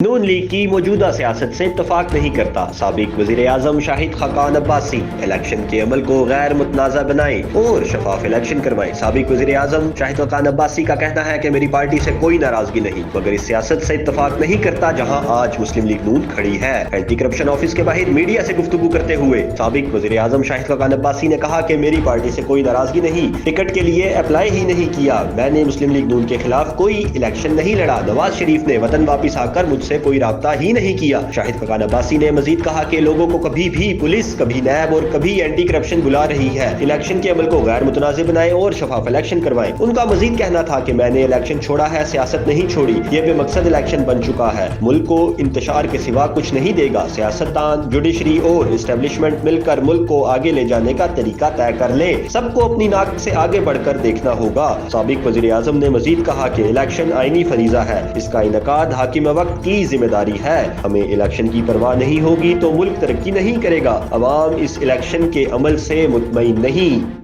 نون league کی موجودہ سیاست سے اتفاق نہیں کرتا، سابق وزیر اعظم شاہد خاقان عباسی الیکشن کے عمل کو غیر متنازع بنائیں اور شفاف الیکشن کروائیں۔ سابق وزیر اعظم شاہد خاقان عباسی کا کہنا ہے کہ میری پارٹی سے کوئی ناراضگی نہیں، مگر اس سیاست سے اتفاق نہیں کرتا جہاں آج مسلم لیگ نون کھڑی ہے۔ اینٹی کرپشن آفس کے باہر میڈیا سے گفتگو کرتے ہوئے سابق وزیر اعظم شاہد خاقان عباسی نے کہا کہ میری پارٹی سے کوئی ناراضگی نہیں، ٹکٹ کے لیے اپلائی ہی نہیں کیا، میں نے مسلم لیگ نون کے خلاف کوئی الیکشن نہیں لڑا، نواز شریف نے وطن واپس آ کر مجھ سے کوئی رابطہ ہی نہیں کیا۔ شاہد خاقان عباسی نے مزید کہا کہ لوگوں کو کبھی بھی پولیس، کبھی نیب اور کبھی اینٹی کرپشن بلا رہی ہے، الیکشن کے عمل کو غیر متنازع بنائیں اور شفاف الیکشن کروائیں۔ ان کا مزید کہنا تھا کہ میں نے الیکشن چھوڑا ہے، سیاست نہیں چھوڑی، یہ بے مقصد الیکشن بن چکا ہے، ملک کو انتشار کے سوا کچھ نہیں دے گا، سیاستدان، جوڈیشری اور اسٹیبلشمنٹ مل کر ملک کو آگے لے جانے کا طریقہ طے کر لیں، سب کو اپنی ناک سے آگے بڑھ کر دیکھنا ہوگا۔ سابق وزیر اعظم نے مزید کہا کہ الیکشن آئینی فریضہ ہے، اس کا انعقاد حاکم وقت کی ذمہ داری ہے، ہمیں الیکشن کی پرواہ نہیں ہوگی تو ملک ترقی نہیں کرے گا، عوام اس الیکشن کے عمل سے مطمئن نہیں۔